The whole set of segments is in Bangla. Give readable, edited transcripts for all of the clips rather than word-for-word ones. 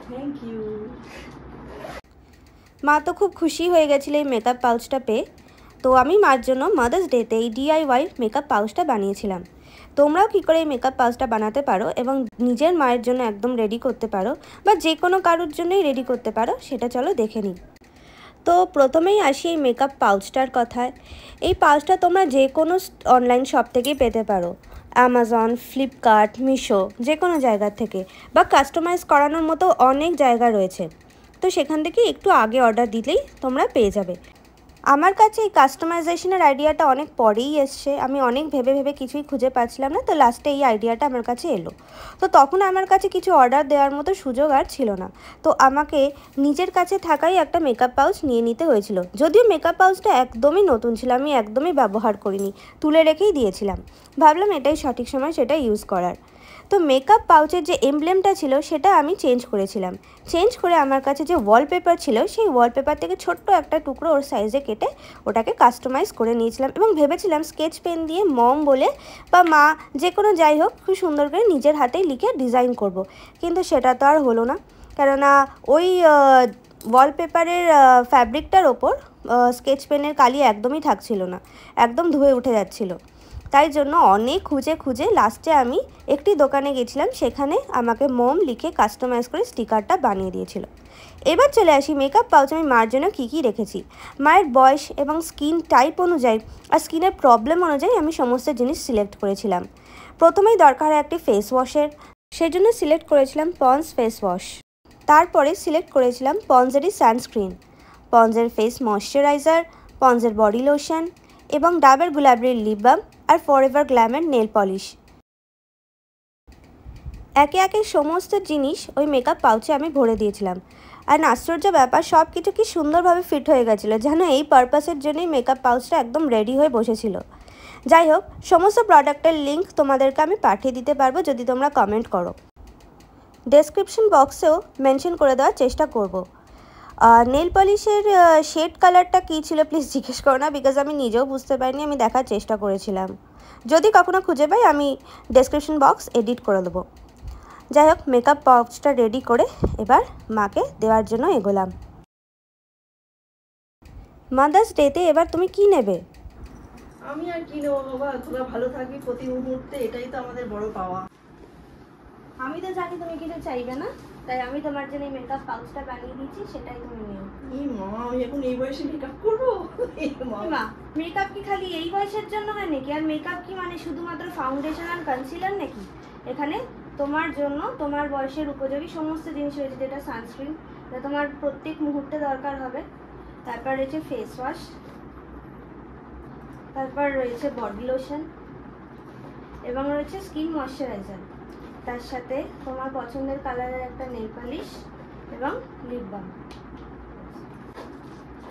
Thank you. মা তো খুব খুশি হয়ে গেছিল এই মেকআপ পাউচটা পেয়ে। তো আমি মার জন্য মাদার্স ডেতে এই DIY মেকআপ পাউচটা বানিয়েছিলাম। তোমরাও কী করে এই মেকআপ পাউচটা বানাতে পারো এবং নিজের মায়ের জন্য একদম রেডি করতে পারো বা যে কোনো কারোর জন্যই রেডি করতে পারো সেটা চলো দেখে নিই। তো প্রথমেই আসি এই মেকআপ পাউচটার কথায়। এই পাউচটা তোমরা যে কোনো অনলাইন শপ থেকেই পেতে পারো, অ্যামাজন, ফ্লিপকার্ট, মিশো, যে কোনো জায়গার থেকে, বা কাস্টমাইজ করানোর মতো অনেক জায়গা রয়েছে। তো সেখান থেকে একটু আগে অর্ডার দিলেই তোমরা পেয়ে যাবে। আমার কাছে এই কাস্টমাইজেশনের আইডিয়াটা অনেক পরেই এসছে। আমি অনেক ভেবে কিছুই খুঁজে পাচ্ছিলাম না, তো লাস্টে এই আইডিয়াটা আমার কাছে এলো। তো তখন আমার কাছে কিছু অর্ডার দেওয়ার মতো সুযোগ আর ছিল না, তো আমাকে নিজের কাছে থাকাই একটা মেকআপ পাউচ নিয়ে নিতে হয়েছিল। যদিও মেকআপ পাউচটা একদমই নতুন ছিল, আমি একদমই ব্যবহার করিনি, তুলে রেখেই দিয়েছিলাম। ভাবলাম এটাই সঠিক সময় সেটা ইউজ করার। তো মেকআপ পাউচের যে এমব্লেমটা ছিল সেটা আমি চেঞ্জ করেছিলাম। চেঞ্জ করে আমার কাছে যে ওয়ালপেপার ছিল সেই ওয়ালপেপার থেকে ছোট্ট একটা টুকরো ওর সাইজে কেটে ওটাকে কাস্টমাইজ করে নিয়েছিলাম এবং ভেবেছিলাম স্কেচ পেন দিয়ে মম বলে বা মা যে কোনো যাই হোক খুব সুন্দর করে নিজের হাতেই লিখে ডিজাইন করব। কিন্তু সেটা তো আর হলো না, কেননা ওই ওয়ালপেপারের ফ্যাব্রিকটার ওপর স্কেচ পেনের কালি একদমই থাকছিল না, একদম ধুয়ে উঠে যাচ্ছিল। তাই জন্য অনেক খুঁজে লাস্টে আমি একটি দোকানে গেছিলাম, সেখানে আমাকে মম লিখে কাস্টমাইজ করে স্টিকারটা বানিয়ে দিয়েছিল। এবার চলে আসি মেকআপ পাউচ আমি মার জন্য কী কী রেখেছি। মায়ের বয়স এবং স্কিন টাইপ অনুযায়ী আর স্কিনের প্রবলেম অনুযায়ী আমি সমস্ত জিনিস সিলেক্ট করেছিলাম। প্রথমেই দরকার হয় একটি ফেস ওয়াশের, সেই জন্য সিলেক্ট করেছিলাম পন্ডস ফেস ওয়াশ। তারপরে সিলেক্ট করেছিলাম পন্ডসেরই সানস্ক্রিন, পন্ডসের ফেস ময়শ্চারাইজার, পন্ডসের বডি লোশন এবং ডাবের গুলাবরির লিপ বাম আর ফরএভার গ্ল্যামের নেল পলিশ। একে একে সমস্ত জিনিস ওই মেকআপ পাউচে আমি ভরে দিয়েছিলাম। আর আশ্চর্য ব্যাপার, সব কিছু কি সুন্দরভাবে ফিট হয়ে গেছিলো, যেন এই পারপাসের জন্যই মেকআপ পাউচটা একদম রেডি হয়ে বসেছিল। যাই হোক, সমস্ত প্রোডাক্টের লিঙ্ক তোমাদেরকে আমি পাঠিয়ে দিতে পারবো যদি তোমরা কমেন্ট করো। ডেসক্রিপশন বক্সেও মেনশন করে দেওয়ার চেষ্টা করব। নেল পলিশের শেড কালারটা কী ছিল প্লিজ জিজ্ঞেস করো না, বিকজ আমি নিজেও বুঝতে পারিনি, আমি দেখার চেষ্টা করেছিলাম। যদি কখনো খুঁজে পাই আমি ডেসক্রিপশন বক্স এডিট করে দেবো। যাই হোক, মেকআপ পাউচটা রেডি করে এবার মাকে দেওয়ার জন্য এগোলাম। মাদার্স ডেতে এবার তুমি কি নেবে? আমি আর কি নেবো বাবা, তোরা ভালো থাকবি প্রতি মুহূর্তে, এটাই তো আমাদের বড় পাওয়া। আমি তো জানি তুমি কিছু চাইবে না, তাই আমি তোমার জন্য এই মেকআপ পাউচটা বানিয়ে দিচ্ছি, সেটাই তুমি নিও। মা, আমি এখন এই বয়সে মেকআপ করবো? মা, মেকআপ কি খালি এই বয়সের জন্য হয় নাকি? আর মেকআপ কি মানে শুধুমাত্র ফাউন্ডেশন আর কনসিলার নাকি? এখানে তোমার জন্য তোমার বয়সের উপযোগী সমস্ত জিনিস রয়েছে, যেটা সানস্ক্রিন, যেটা তোমার প্রত্যেক মুহূর্তে দরকার হবে। তারপর রয়েছে ফেস ওয়াশ, তারপর রয়েছে বডি লোশন এবং রয়েছে স্কিন ময়শ্চারাইজার। তার সাথে তোমার পছন্দের কালারের একটা নেল পলিশ এবং লিপ বাম।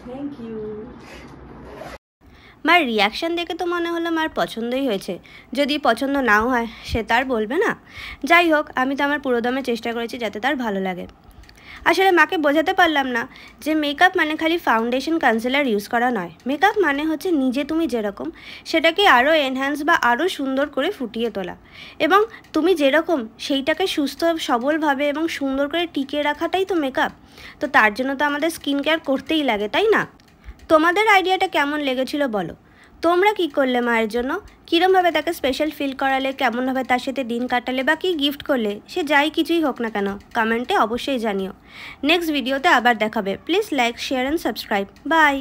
Thank you. মার রিয়াকশান দেখে তো মনে হলো মার পছন্দই হয়েছে, যদি পছন্দ নাও হয় সে তার বলবে না। যাই হোক, আমি তো আমার পুরোদমে চেষ্টা করেছি যাতে তার ভালো লাগে। আসলে মাকে বোঝাতে পারলাম না যে মেকআপ মানে খালি ফাউন্ডেশন কনসিলার ইউজ করা নয়। মেকআপ মানে হচ্ছে নিজে তুমি যেরকম সেটাকে আরও এনহ্যান্স বা আরও সুন্দর করে ফুটিয়ে তোলা, এবং তুমি যেরকম সেইটাকে সুস্থ সবলভাবে এবং সুন্দর করে টিকিয়ে রাখাটাই তো মেকআপ। তো তার জন্য তো আমাদের স্কিন কেয়ার করতেই লাগে, তাই না? তোমাদের আইডিয়াটা কেমন লেগেছিল বলো? তোমরা কি করলে মায়ের জন্য? কীরমভাবে তাকে স্পেশাল ফিল করালে, কেমনভাবে তার সাথে দিন কাটালে বা কী গিফট করলে, সে যাই কিছুই হোক না কেন কমেন্টে অবশ্যই জানিও। নেক্সট ভিডিওতে আবার দেখাবে। Please like, share and subscribe. By.